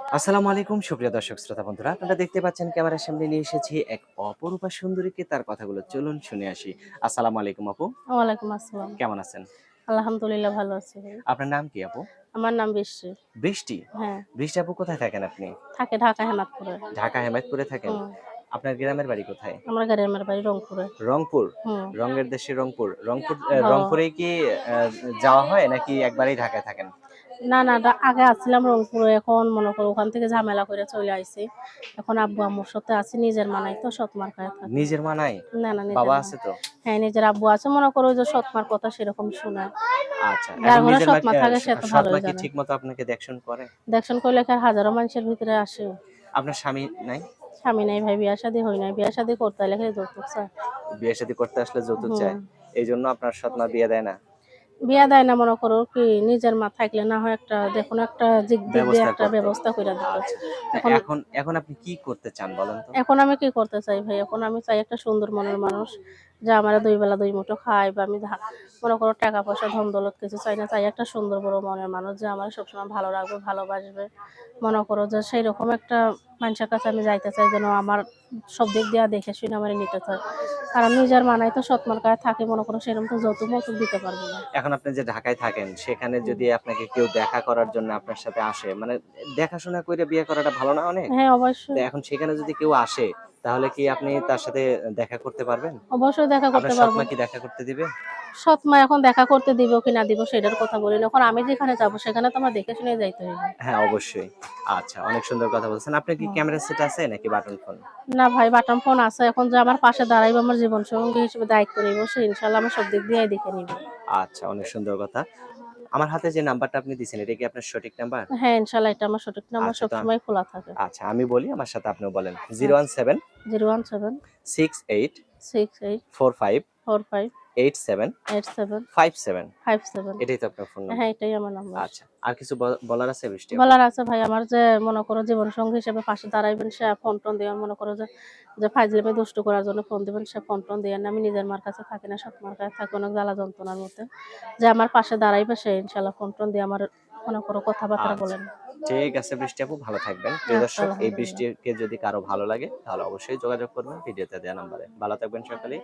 আসসালামু আলাইকুম সুপ্রিয় দর্শক শ্রোতা বন্ধুরা, আপনারা দেখতে পাচ্ছেন ক্যামেরার সামনে নিয়ে এসেছি এক অপরূপা সুন্দরীকে, তার কথাগুলো চলুন শুনে আসি। আসসালামু আলাইকুম আপু, ওয়ালাইকুম আসসালাম। কেমন আছেন? আলহামদুলিল্লাহ ভালো আছি ভাই। আপনার নাম কি আপু? আমার নাম বৃষ্টি। বৃষ্টি। হ্যাঁ, বৃষ্টি আপু, কোথায় থাকেন আপনি? থাকে ঢাকা হেমায়তপুরে। ঢাকা হেমায়েতপুরে থাকেন। হুম, আপনার গ্রামের বাড়ি কোথায়? আমার গ্রামের বাড়ি রংপুরে। রংপুর। হুম, রঙের দেশে রংপুর। হ রংপুরে কি যাওয়া হয় নাকি একবারেই ঢাকায় থাকেন? না, আগে আসছিলাম রংপুরে। এখন মনে করো ওখান থেকে ঝামেলা করে চলে আইছি। এখন আব্বু আম্মুর সাথে আছি। নিজের মা নাই তো সৎ মার খায়া থাকি। নিজের মা নাই? না, নিজের বাবা মা। আছে তো? হ্যাঁ, নিজের আব্বু আছে মনে করো ওই যে সৎ মার কথা সেরকম শুনে। আচ্ছা, যার এখন ঘরে নিজের মা সৎ মা থাকে সে তো সৎ মা ভালোই কি জানে। ঠিকমতো আপনাকে দেখশন করে? দেখশন করলে কি আর হাজারো মানুষের ভিতরে আসে? আপনার স্বামী নাই? স্বামী নাই ভাই, বিয়া শাদী হয় নাই। বিয়া শাদী করতে হলে খালি যৌতুক চায়। বিয়ে শাদী করতে আসলে যৌতুক হুম। চায়। এইজন্য আপনার সৎ মা বিয়ে দেয় না? বিয়া দেয় না মনে করো কি নিজের মা থাকলে না হয় একটা যেকোনো একটা দিক দিয়ে ব্যবস্থা একটা করত। ব্যবস্থা কইরা দিত। আচ্ছা। এখন এখন এখন আপনি কি করতে চান বলেন তো? এখন আমি কি করতে চাই ভাই? এখন আমি চাই একটা সুন্দর মনের মানুষ যে আমারে ২ বেলা ২ মুঠো খায় বা আমি মনে করো টাকা পয়সা ধন দৌলত কিছু চাই না। চাই একটা সুন্দর বড় মনের মানুষ যে আমারে সবসময় ভালো রাখবে, ভালোবাসবে। মনে করো যে সেইরকম একটা মানুষের কাছে আমি যাইতে চাই যেন আমার সব দিক দিয়া দেখে শুনে আমারে নিতে চায়। কারণ নিজের মা নাই তো সৎ মার গায়ে থাকে মনে করো সেরকম তো যৌতুক-মৌতুক দিতে পারব না। এখন আপনি যে ঢাকায় থাকেন, সেখানে হুম। যদি আপনাকে কেউ দেখা করার জন্য আপনার সাথে আসে, মানে দেখাশোনা কইরা বিয়ে করাটা ভালো না অনেক? হ্যাঁ, তো অবশ্যই। এখন সেখানে যদি কেউ আসে, তাহলে কি আপনি তার সাথে দেখা করতে পারবেন? অবশ্যই দেখা করতে আপনার সৎ পারব। মা কি দেখা করতে দিবে? সৎ মা এখন দেখা করতে দিব কি না দিব সেটার কথা বলি না। এখন আমি যেখানে যাবো সেখানে তো আমার দেখে শুনে যাইতে হইবে। হ্যাঁ, অবশ্যই। আচ্ছা, অনেক সুন্দর কথা বলছেন। আপনার কি হুম। ক্যামেরা সেট আছে নাকি বাটন ফোন? না ভাই বাটন ফোন আছে। এখন যে আমার পাশে দাঁড়াইবে আমার জীবন সঙ্গী হিসেবে দায়িত্ব নিব সে ইনশাআল্লাহ আমার সব দিক দিয়েই দেখে নিবে। আচ্ছা, অনেক সুন্দর কথা। আমার হাতে যে নাম্বারটা আপনি দিছেন, এটা কি আপনার সঠিক নাম্বার? হ্যাঁ, ইনশাআল্লাহ এটা আমার সঠিক নাম্বার আচ্ছা, সবসময় খোলা থাকে। আচ্ছা, আমি বলি, আমার সাথে আপনিও বলেন। আচ্ছা 017 017 68 68 45 45 87 87 57 57 এটাই তো আপনার ফোন নাম্বার? হ্যাঁ, এটাই আমার নাম্বার। আচ্ছা। আর কিছু বলার আছে বৃষ্টি আপু? বলার আছে ভাই আমার যে মনে করো জীবনসঙ্গী হিসেবে পাশে দাঁড়াইবেন সে ফোন-টোন দিবেন মনে করো যে ফাইজলামি দুষ্টু করার জন্য ফোন দিবেন সে ফোন-টোন দিয়েন না। আমি নিজের মার কাছে থাকি না, সৎ মার কাছে থাকি অনেক জ্বালা যন্ত্রণার মধ্যে। যে আমার পাশে দাঁড়াইবে সে ইনশাআল্লাহ ফোন-টোন দিয়ে আমার মনে করো কথাবার্তা আচ্ছা। বলেন। ঠিক আছে বৃষ্টি আপু, ভালো থাকবেন। প্রিয় আচ্ছা দর্শক, এই আলহামদুলিল্লাহ। বৃষ্টিকে যদি কারো ভালো লাগে তাহলে অবশ্যই যোগাযোগ করবেন ভিডিওতে দেওয়া নাম্বারে। ভালো থাকবেন সকলেই।